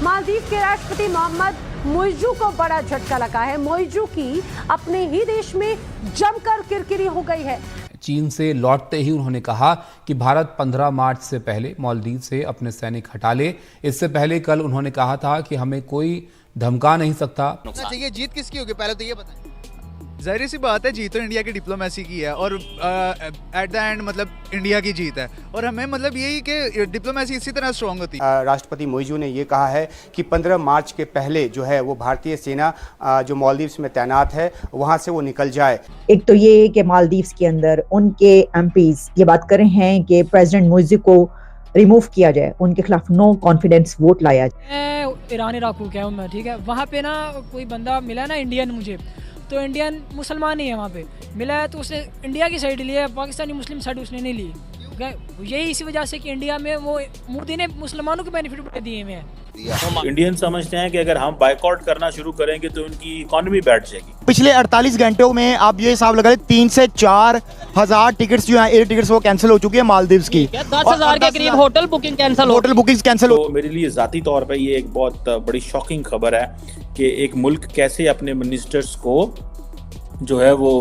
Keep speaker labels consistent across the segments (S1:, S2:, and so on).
S1: मालदीव के राष्ट्रपति मोहम्मद मुइज़ू को बड़ा झटका लगा है। मुइज़ू की अपने ही देश में जमकर किरकिरी हो गई है।
S2: चीन से लौटते ही उन्होंने कहा कि भारत 15 मार्च से पहले मालदीव से अपने सैनिक हटा ले। इससे पहले कल उन्होंने कहा था कि हमें कोई धमका नहीं सकता।
S3: चाहिए जीत किसकी होगी पहले तो ये बताएं। जाहिर सी बात है, जीत तो इंडिया की डिप्लोमेसी की है और एट द एंड मतलब इंडिया की जीत है और हमें मतलब यही कि डिप्लोमेसी इसी तरह स्ट्रांग होती है।
S4: राष्ट्रपति मुइज़ू ने ये कहा है कि 15 मार्च के पहले जो है वो भारतीय सेना जो मालदीव्स में तैनात है वहाँ से वो निकल जाए।
S5: एक तो ये कि मालदीव्स के अंदर उनके एमपीज ये बात कर रहे हैं कि प्रेसिडेंट मुइज़ू को रिमूव किया जाए, उनके खिलाफ नो कॉन्फिडेंस वोट लाया जाए।
S6: ईरान इराक को क्या हूँ मैं, ठीक है, वहाँ पे ना कोई बंदा मिला ना इंडियन, मुझे तो इंडियन मुसलमान ही है वहाँ पे मिला है, तो उसने इंडिया की साइड ली है, पाकिस्तानी मुस्लिम साइड उसने नहीं ली। यही इसी वजह से कि इंडिया में वो मोदी ने मुसलमानों के बेनिफिट दिए हुए हैं।
S7: इंडियन समझते हैं कि अगर हम बाइकआउट करना शुरू करेंगे तो उनकी इकोनॉमी बैठ जाएगी।
S8: पिछले 48 घंटों में आप ये हिसाब लगा लें 3 से 4 हजार टिकट्स जो हैं एयर टिकट्स वो कैंसिल हो चुकी है मालदीव्स की।
S6: 10,000 के करीब होटल बुकिंग
S8: कैंसिल
S7: तो मेरे लिए ज़ाती तौर पे ये एक बहुत बड़ी शॉकिंग खबर है कि एक मुल्क कैसे अपने मिनिस्टर्स को जो है वो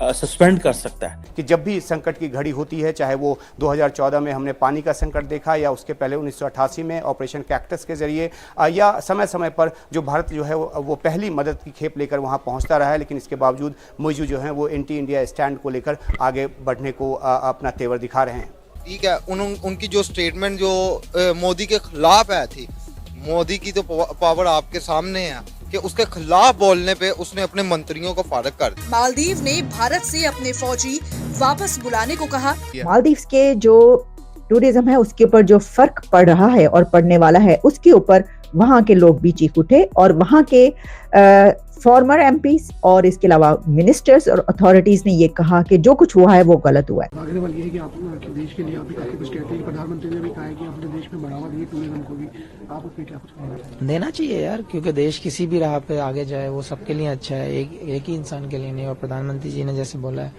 S7: सस्पेंड कर सकता है।
S4: कि जब भी संकट की घड़ी होती है, चाहे वो 2014 में हमने पानी का संकट देखा या उसके पहले 1988 में ऑपरेशन कैक्टस के जरिए या समय समय पर जो भारत जो है वो पहली मदद की खेप लेकर वहां पहुंचता रहा है, लेकिन इसके बावजूद मुइज़ू जो है वो एंटी इंडिया स्टैंड को लेकर आगे बढ़ने को अपना तेवर दिखा रहे हैं।
S3: ठीक है, उनकी जो स्टेटमेंट जो मोदी के खिलाफ है थी, मोदी की तो पावर आपके सामने है कि उसके खिलाफ बोलने पे उसने अपने मंत्रियों को फारिग कर दिया।
S9: मालदीव ने भारत से अपने फौजी वापस बुलाने को कहा।
S5: मालदीव्स के जो टूरिज्म है उसके ऊपर जो फर्क पड़ रहा है और पड़ने वाला है उसके ऊपर वहाँ के लोग भी चीख उठे और वहाँ के फॉर्मर एमपीज और इसके अलावा मिनिस्टर्स और अथॉरिटीज ने ये कहा कि जो कुछ हुआ है वो गलत हुआ है।
S10: आगे वाली है कि आप देश के लिए आप भी काफी कुछ कहते हैं, प्रधानमंत्री ने भी कहा है कि अपने देश में बढ़ावा दिए टूरिज्म को भी, आप उस पर क्या कुछ कहना चाहते हैं?
S11: देना चाहिए यार, क्योंकि देश किसी भी राह पे आगे जाए वो सबके लिए अच्छा है, एक ही इंसान के लिए नहीं। और प्रधानमंत्री जी ने जैसे बोला है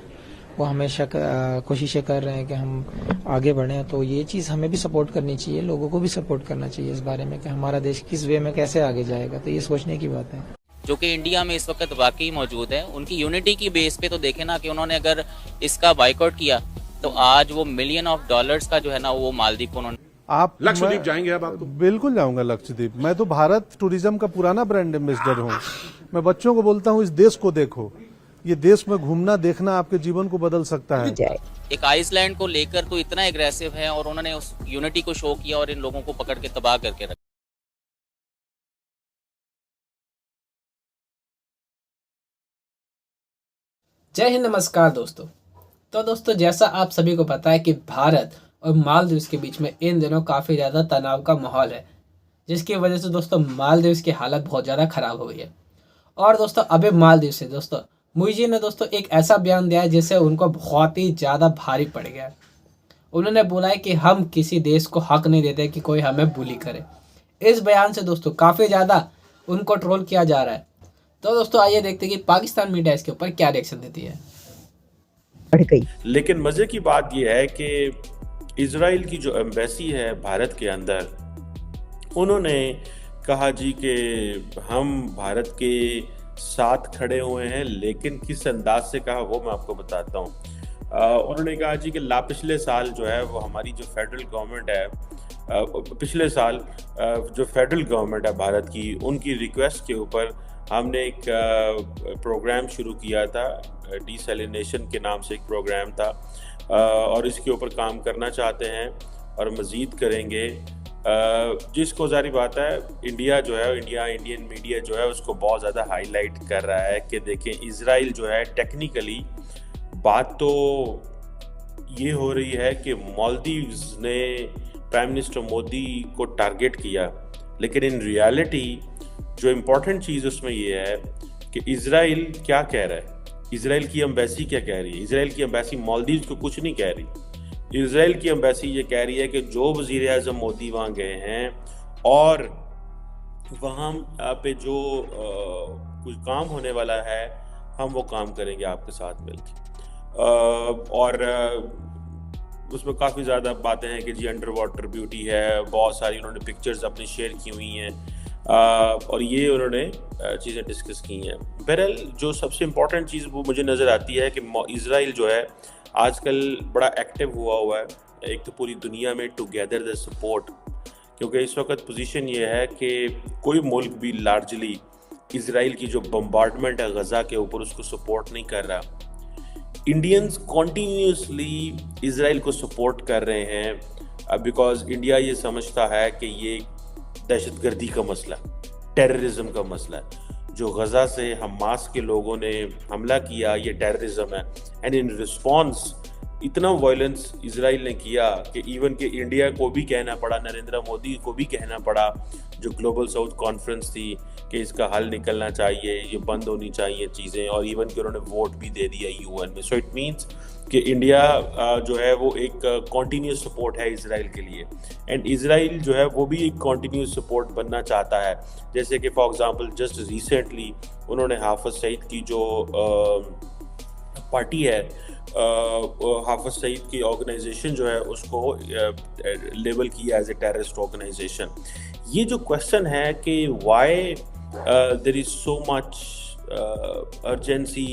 S11: वो हमेशा कोशिशें कर रहे हैं कि हम आगे बढ़ें, तो ये चीज़ हमें भी सपोर्ट करनी चाहिए, लोगों को भी सपोर्ट करना चाहिए इस बारे में कि हमारा देश किस वे में कैसे आगे जाएगा। तो ये सोचने की बात है।
S12: जो कि इंडिया में इस वक्त वाकई मौजूद है, उनकी यूनिटी की बेस पे तो देखे ना कि उन्होंने अगर इसका बाइकआउट किया तो आज वो $मिलियन का जो है ना वो मालदीव को उन्होंने।
S13: आप लक्षद्वीप जाएंगे? अब आप तो बिल्कुल जाऊंगा लक्षद्वीप। मैं तो भारत टूरिज्म का पुराना ब्रांड एम्बेसडर हूँ। मैं बच्चों को बोलता हूँ इस देश को देखो, ये देश में घूमना देखना आपके जीवन को बदल सकता है।
S12: एक आइसलैंड को लेकर तो इतना एग्रेसिव है और उन्होंने उस यूनिटी को शो किया और इन लोगों को पकड़ के तबाह करके रखा।
S14: जय हिंद, नमस्कार दोस्तों। तो दोस्तों जैसा आप सभी को पता है कि भारत और मालदीव के बीच में इन दिनों काफ़ी ज़्यादा तनाव का माहौल है, जिसकी वजह से दोस्तों मालदीव की हालत बहुत ज़्यादा ख़राब हो गई है। और दोस्तों अभी मालदीव से दोस्तों मुइज़ू ने दोस्तों एक ऐसा बयान दिया है जिससे उनको बहुत ही ज़्यादा भारी पड़ गया है। उन्होंने बोला है कि हम किसी देश को हक नहीं देते कि कोई हमें बुली करे। इस बयान से दोस्तों काफ़ी ज़्यादा उनको ट्रोल किया जा रहा है। तो दोस्तों आइए देखते हैं कि पाकिस्तान मीडिया इसके ऊपर क्या रिएक्शन देती है।
S7: लेकिन मजे की बात यह है कि इजराइल की जो एम्बेसी है भारत के अंदर, उन्होंने कहा जी कि हम भारत के साथ खड़े हुए हैं, लेकिन किस अंदाज से कहा वो मैं आपको बताता हूँ। उन्होंने कहा जी कि पिछले साल जो है वो हमारी जो फेडरल गवर्नमेंट है, पिछले साल जो फेडरल गवर्नमेंट है भारत की, उनकी रिक्वेस्ट के ऊपर हमने एक प्रोग्राम शुरू किया था, डिसैलिनेशन के नाम से एक प्रोग्राम था, और इसके ऊपर काम करना चाहते हैं और मज़ीद करेंगे, जिसको जारी बात है इंडिया जो है, इंडियन मीडिया जो है उसको बहुत ज़्यादा हाईलाइट कर रहा है कि देखें इजराइल जो है टेक्निकली बात तो ये हो रही है कि मालदीव्स ने प्राइम मिनिस्टर मोदी को टारगेट किया, लेकिन इन रियलिटी जो इम्पोर्टेंट चीज़ उसमें ये है कि इजराइल क्या कह रहा है, इजराइल की एम्बेसी क्या कह रही है। इजराइल की एम्बेसी मालदीव्स को कुछ नहीं कह रही। इजराइल की एम्बेसी ये कह रही है कि जो वज़ीर आज़म मोदी वहाँ गए हैं और वहाँ पे जो कुछ काम होने वाला है हम वो काम करेंगे आपके साथ मिलकर। और उसमें काफ़ी ज़्यादा बातें हैं कि जी अंडर वाटर ब्यूटी है, बहुत सारी उन्होंने पिक्चर्स अपनी शेयर की हुई हैं और ये उन्होंने चीज़ें डिस्कस की हैं। बहरहाल जो सबसे इम्पॉर्टेंट चीज़ वो मुझे नज़र आती है कि इज़राइल जो है आजकल बड़ा एक्टिव हुआ है, एक तो पूरी दुनिया में टुगेदर द सपोर्ट, क्योंकि इस वक्त पोजीशन ये है कि कोई मुल्क भी लार्जली इज़राइल की जो बम्बार्डमेंट है गज़ा के ऊपर उसको सपोर्ट नहीं कर रहा। इंडियंस कॉन्टीन्यूसली इज़राइल को सपोर्ट कर रहे हैं बिकॉज इंडिया ये समझता है कि ये दहशतगर्दी का मसला, टेररिज्म का मसला है। जो गज़ा से हमास के लोगों ने हमला किया ये टेररिज्म है, एंड इन रिस्पॉन्स इतना वायलेंस इजराइल ने किया कि इवन के इंडिया को भी कहना पड़ा, नरेंद्र मोदी को भी कहना पड़ा, जो ग्लोबल साउथ कॉन्फ्रेंस थी, कि इसका हल निकलना चाहिए, ये बंद होनी चाहिए चीज़ें, और इवन कि उन्होंने वोट भी दे दिया यूएन में। सो इट मीन्स कि इंडिया जो है वो एक कॉन्टीन्यूस सपोर्ट है इजराइल के लिए, एंड इजराइल जो है वो भी एक कॉन्टीन्यूस सपोर्ट बनना चाहता है। जैसे कि फॉर एग्जांपल जस्ट रिसेंटली उन्होंने हाफिज सईद की जो पार्टी है, हाफिज सईद की ऑर्गेनाइजेशन जो है उसको लेबल किया एज ए टेररिस्ट ऑर्गेनाइजेशन। ये जो क्वेश्चन है कि why there is so much urgency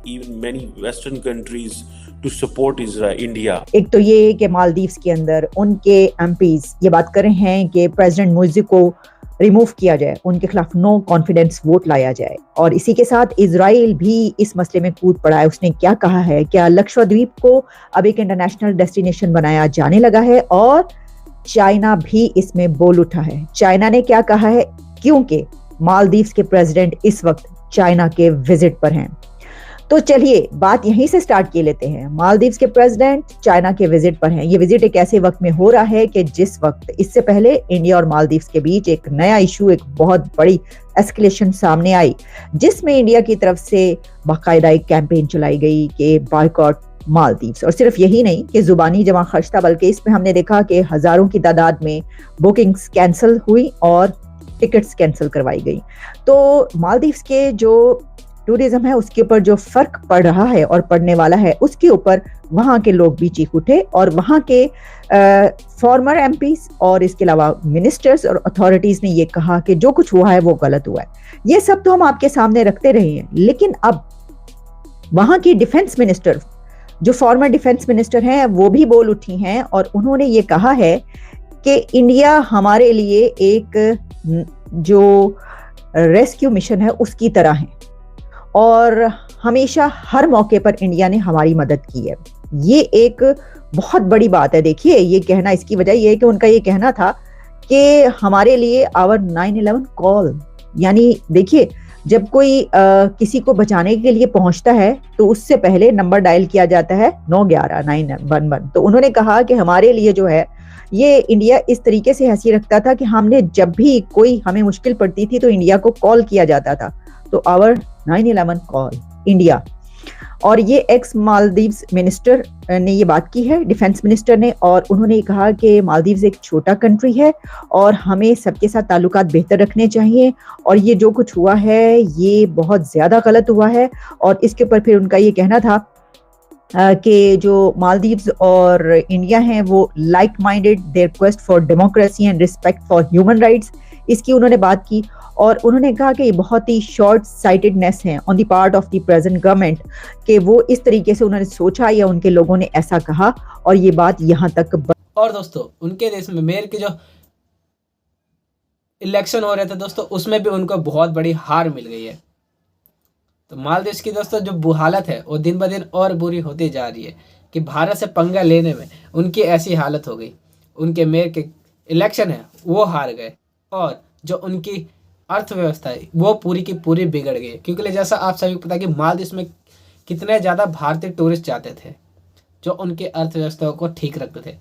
S7: even many western countries to support India.
S5: एक तो ये कि मालदीव्स के अंदर उनके एमपीज ये बात कर रहे हैं कि प्रेसिडेंट मुर्सी को रिमूव किया जाए, उनके खिलाफ नो कॉन्फिडेंस वोट लाया जाए, और इसी के साथ इजराइल भी इस मसले में कूद पड़ा है। उसने क्या कहा है, क्या लक्षद्वीप को अब एक इंटरनेशनल डेस्टिनेशन बनाया जाने लगा है, और चाइना भी इसमें बोल उठा है। चाइना ने क्या कहा है, क्योंकि मालदीव्स के प्रेसिडेंट इस वक्त चाइना के विजिट पर हैं। तो चलिए बात यहीं से स्टार्ट किए लेते हैं। मालदीव्स के प्रेसिडेंट चाइना के विजिट पर हैं। ये विजिट एक ऐसे वक्त में हो रहा है कि जिस वक्त इससे पहले इंडिया और मालदीव्स के बीच एक नया इशू, एक बहुत बड़ी एस्केलेशन सामने आई, जिसमें इंडिया की तरफ से बाकायदा एक कैंपेन चलाई गई कि बॉयकॉट मालदीव्स। और सिर्फ यही नहीं कि जुबानी जमा खर्च था, बल्कि इसमें हमने देखा कि हजारों की तादाद में बुकिंग्स कैंसिल हुई और टिकट्स कैंसिल करवाई गई। तो मालदीव्स के जो टूरिज्म है उसके ऊपर जो फर्क पड़ रहा है और पड़ने वाला है, उसके ऊपर वहां के लोग भी चीख उठे, और वहां के फॉर्मर एमपीज और इसके अलावा मिनिस्टर्स और अथॉरिटीज ने ये कहा कि जो कुछ हुआ है वो गलत हुआ है। ये सब तो हम आपके सामने रखते रहे हैं, लेकिन अब वहां की डिफेंस मिनिस्टर, जो फॉर्मर डिफेंस मिनिस्टर हैं, वो भी बोल उठी हैं और उन्होंने ये कहा है कि इंडिया हमारे लिए एक जो रेस्क्यू मिशन है उसकी तरह है, और हमेशा हर मौके पर इंडिया ने हमारी मदद की है। ये एक बहुत बड़ी बात है। देखिए, ये कहना, इसकी वजह ये है कि उनका ये कहना था कि हमारे लिए आवर 911 कॉल, यानी देखिए जब कोई किसी को बचाने के लिए पहुंचता है तो उससे पहले नंबर डायल किया जाता है 911 911। तो उन्होंने कहा कि हमारे लिए जो है ये इंडिया इस तरीके से हंसी रखता था कि हमने जब भी कोई हमें मुश्किल पड़ती थी तो इंडिया को कॉल किया जाता था। तो आवर 911 कॉल इंडिया। और ये एक्स मालदीव्स मिनिस्टर ने ये बात की है, डिफेंस मिनिस्टर ने, और उन्होंने कहा कि मालदीव्स एक छोटा कंट्री है और हमें सबके साथ ताल्लुकात बेहतर रखने चाहिए, और ये जो कुछ हुआ है ये बहुत ज्यादा गलत हुआ है। और इसके ऊपर फिर उनका ये कहना था कि जो मालदीव्स और इंडिया हैं वो like minded, their quest for democracy and respect for human rights, इसकी उन्होंने बात की। और उन्होंने कहा कि ये बहुत ही शॉर्ट साइटेडनेस है on the part of the present government, कि वो इस तरीके से उन्होंने सोचा या उनके लोगों ने ऐसा कहा, और ये बात यहाँ तक।
S14: और दोस्तों, उनके देश में मेयर के जो इलेक्शन हो रहे थे दोस्तों, उसमें भी उनको बहुत बड़ी हार मिल गई है। तो मालदीव्स की दोस्तों जो हालत है वो दिन ब दिन और बुरी होती जा रही है, कि भारत से पंगा लेने में उनकी ऐसी हालत हो गई। उनके मेयर के इलेक्शन है वो हार गए, और जो उनकी अर्थव्यवस्था है वो पूरी की पूरी बिगड़ गई, क्योंकि जैसा आप सभी को पता है कि मालदीव्स में कितने ज़्यादा भारतीय टूरिस्ट जाते थे जो उनकी अर्थव्यवस्था को ठीक रखते थे।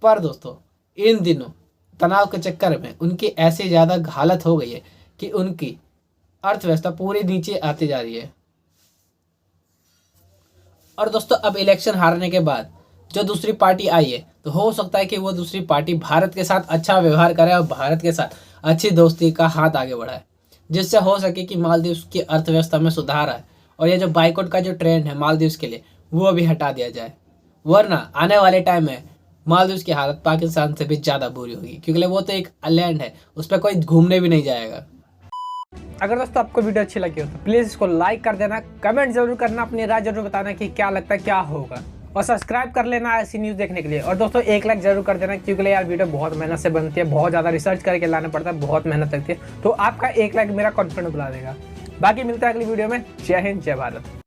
S14: पर दोस्तों, इन दिनों तनाव के चक्कर में उनकी ऐसी ज़्यादा हालत हो गई है कि उनकी अर्थव्यवस्था पूरी नीचे आती जा रही है। और दोस्तों, अब इलेक्शन हारने के बाद जो दूसरी पार्टी आई है, तो हो सकता है कि वो दूसरी पार्टी भारत के साथ अच्छा व्यवहार करे और भारत के साथ अच्छी दोस्ती का हाथ आगे बढ़ाए, जिससे हो सके कि मालदीव्स की अर्थव्यवस्था में सुधार आए, और ये जो बाइकआउट का जो ट्रेंड है मालदीव्स के लिए वो भी हटा दिया जाए। वरना आने वाले टाइम में मालदीव की हालत पाकिस्तान से भी ज़्यादा बुरी होगी, क्योंकि वो तो एक आइलैंड है, उस पर कोई घूमने भी नहीं जाएगा।
S15: अगर दोस्तों आपको वीडियो अच्छी लगी हो तो प्लीज़ इसको लाइक कर देना, कमेंट जरूर करना, अपनी राय जरूर बताना कि क्या लगता है क्या होगा, और सब्सक्राइब कर लेना ऐसी न्यूज़ देखने के लिए। और दोस्तों 1 लाइक जरूर कर देना, क्योंकि यार वीडियो बहुत मेहनत से बनती है, बहुत ज़्यादा रिसर्च करके लाना पड़ता है, बहुत मेहनत लगती है, तो आपका 1 लाइक मेरा कॉन्फिडेंस बढ़ा देगा। बाकी मिलता है अगली वीडियो में। जय हिंद, जय भारत।